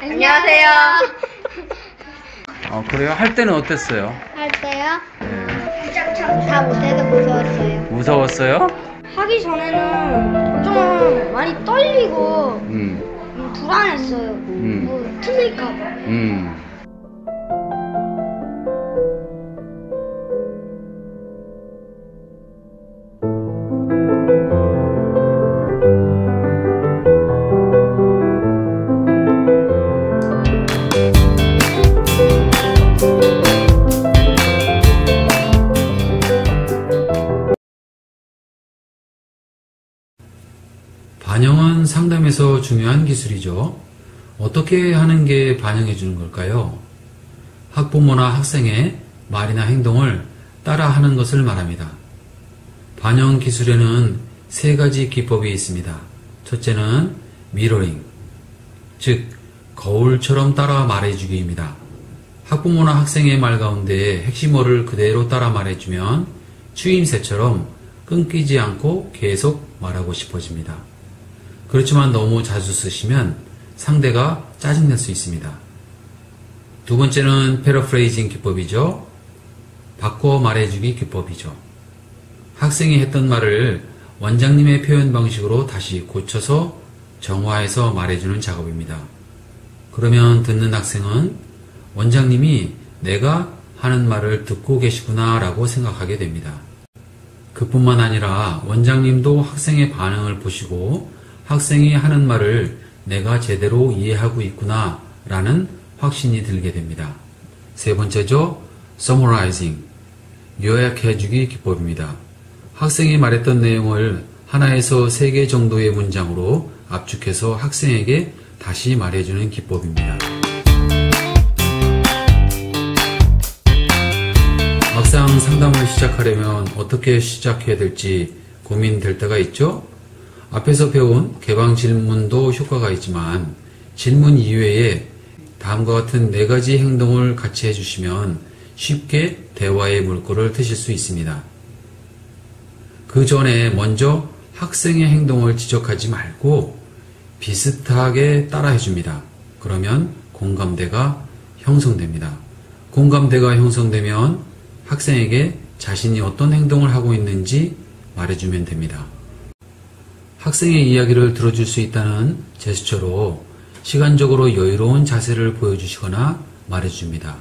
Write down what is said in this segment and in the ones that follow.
안녕하세요. 그래요? 할 때는 어땠어요? 할 때요? 네. 다 못해서 무서웠어요. 무서웠어요? 하기 전에는 좀 많이 떨리고 불안했어요. 뭐 틀릴까봐. 반영은 상담에서 중요한 기술이죠. 어떻게 하는 게 반영해 주는 걸까요? 학부모나 학생의 말이나 행동을 따라하는 것을 말합니다. 반영 기술에는 세 가지 기법이 있습니다. 첫째는 미러링, 즉 거울처럼 따라 말해주기입니다. 학부모나 학생의 말 가운데 핵심어를 그대로 따라 말해주면 추임새처럼 끊기지 않고 계속 말하고 싶어집니다. 그렇지만 너무 자주 쓰시면 상대가 짜증낼 수 있습니다. 두 번째는 패러프레이징 기법이죠. 바꿔 말해주기 기법이죠. 학생이 했던 말을 원장님의 표현 방식으로 다시 고쳐서 정화해서 말해주는 작업입니다. 그러면 듣는 학생은 원장님이 내가 하는 말을 듣고 계시구나 라고 생각하게 됩니다. 그뿐만 아니라 원장님도 학생의 반응을 보시고 학생이 하는 말을 내가 제대로 이해하고 있구나 라는 확신이 들게 됩니다. 세 번째죠. summarizing, 요약해주기 기법입니다. 학생이 말했던 내용을 하나에서 3개 정도의 문장으로 압축해서 학생에게 다시 말해주는 기법입니다. 막상 상담을 시작하려면 어떻게 시작해야 될지 고민될 때가 있죠? 앞에서 배운 개방 질문도 효과가 있지만 질문 이외에 다음과 같은 4가지 행동을 같이 해주시면 쉽게 대화의 물꼬를 트실 수 있습니다. 그 전에 먼저 학생의 행동을 지적하지 말고 비슷하게 따라 해줍니다. 그러면 공감대가 형성됩니다. 공감대가 형성되면 학생에게 자신이 어떤 행동을 하고 있는지 말해주면 됩니다. 학생의 이야기를 들어줄 수 있다는 제스처로 시간적으로 여유로운 자세를 보여주시거나 말해줍니다.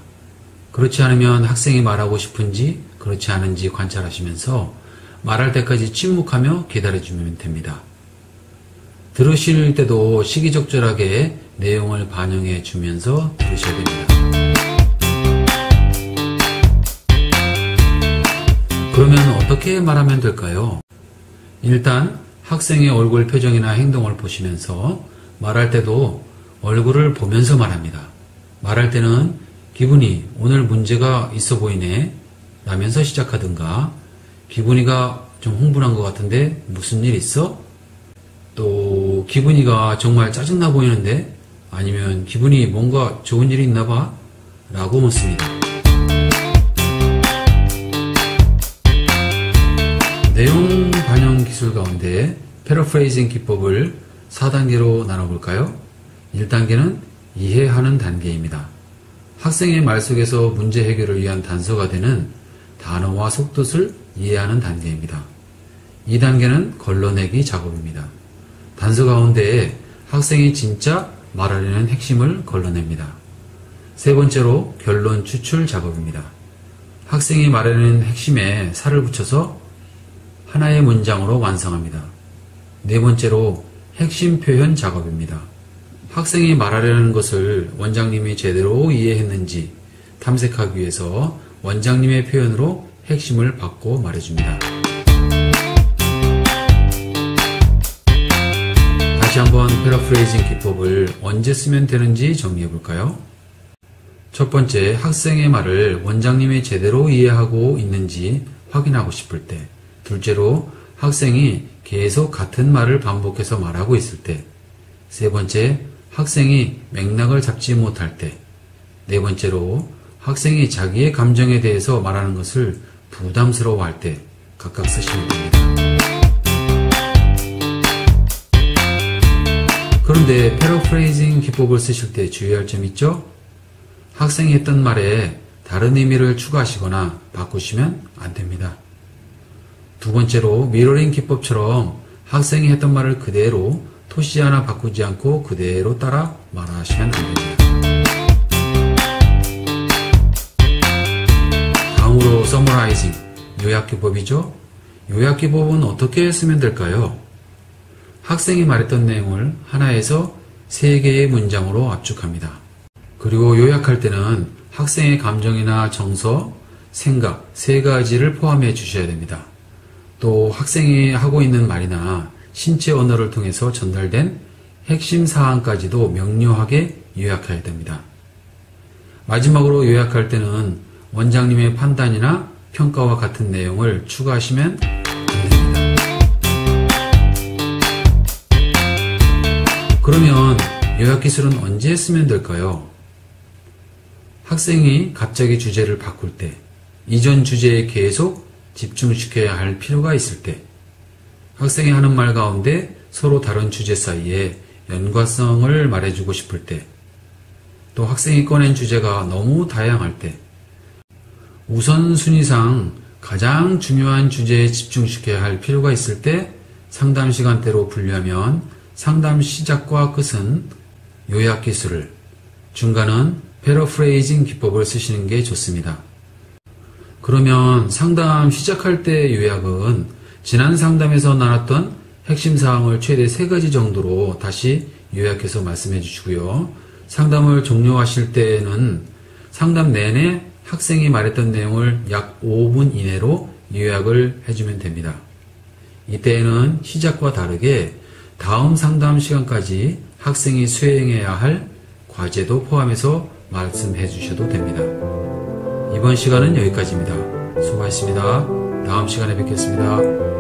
그렇지 않으면 학생이 말하고 싶은지 그렇지 않은지 관찰하시면서 말할 때까지 침묵하며 기다려주면 됩니다. 들으실 때도 시기적절하게 내용을 반영해 주면서 들으셔야 됩니다. 그러면 어떻게 말하면 될까요? 일단 학생의 얼굴 표정이나 행동을 보시면서 말할 때도 얼굴을 보면서 말합니다. 말할 때는 기분이 오늘 문제가 있어 보이네 라면서 시작하든가 기분이가 좀 흥분한 것 같은데 무슨 일 있어? 또 기분이가 정말 짜증나 보이는데 아니면 기분이 뭔가 좋은 일이 있나 봐 라고 묻습니다. 내용 반영 기술 가운데 패러프레이징 기법을 4단계로 나눠볼까요? 1단계는 이해하는 단계입니다. 학생의 말 속에서 문제 해결을 위한 단서가 되는 단어와 속뜻을 이해하는 단계입니다. 2단계는 걸러내기 작업입니다. 단서 가운데 학생이 진짜 말하려는 핵심을 걸러냅니다. 세 번째로 결론 추출 작업입니다. 학생이 말하려는 핵심에 살을 붙여서 하나의 문장으로 완성합니다. 네 번째로 핵심 표현 작업입니다. 학생이 말하려는 것을 원장님이 제대로 이해했는지 탐색하기 위해서 원장님의 표현으로 핵심을 바꿔 말해줍니다. 다시 한번 패러프레이징 기법을 언제 쓰면 되는지 정리해볼까요? 첫 번째, 학생의 말을 원장님이 제대로 이해하고 있는지 확인하고 싶을 때. 둘째로, 학생이 계속 같은 말을 반복해서 말하고 있을 때. 세 번째, 학생이 맥락을 잡지 못할 때. 네 번째로, 학생이 자기의 감정에 대해서 말하는 것을 부담스러워할 때 각각 쓰시면 됩니다. 그런데 패러프레이징 기법을 쓰실 때 주의할 점 있죠? 학생이 했던 말에 다른 의미를 추가하시거나 바꾸시면 안 됩니다. 두 번째로 미러링 기법처럼 학생이 했던 말을 그대로 토시 하나 바꾸지 않고 그대로 따라 말하시면 안 됩니다. 다음으로 서머라이징, 요약기법이죠. 요약기법은 어떻게 쓰면 될까요? 학생이 말했던 내용을 하나에서 3개의 문장으로 압축합니다. 그리고 요약할 때는 학생의 감정이나 정서, 생각 3가지를 포함해 주셔야 됩니다. 또 학생이 하고 있는 말이나 신체 언어를 통해서 전달된 핵심 사항까지도 명료하게 요약해야 됩니다. 마지막으로 요약할 때는 원장님의 판단이나 평가와 같은 내용을 추가하시면 안 됩니다. 그러면 요약 기술은 언제 쓰면 될까요? 학생이 갑자기 주제를 바꿀 때, 이전 주제에 계속 집중시켜야 할 필요가 있을 때, 학생이 하는 말 가운데 서로 다른 주제 사이에 연관성을 말해주고 싶을 때, 또 학생이 꺼낸 주제가 너무 다양할 때, 우선순위상 가장 중요한 주제에 집중시켜야 할 필요가 있을 때 상담 시간대로 분류하면 상담 시작과 끝은 요약 기술을, 중간은 패러프레이징 기법을 쓰시는 게 좋습니다. 그러면 상담 시작할 때 요약은 지난 상담에서 나눴던 핵심 사항을 최대 3가지 정도로 다시 요약해서 말씀해 주시고요. 상담을 종료하실 때는 상담 내내 학생이 말했던 내용을 약 5분 이내로 요약을 해주면 됩니다. 이때에는 시작과 다르게 다음 상담 시간까지 학생이 수행해야 할 과제도 포함해서 말씀해 주셔도 됩니다. 이번 시간은 여기까지입니다. 수고하셨습니다. 다음 시간에 뵙겠습니다.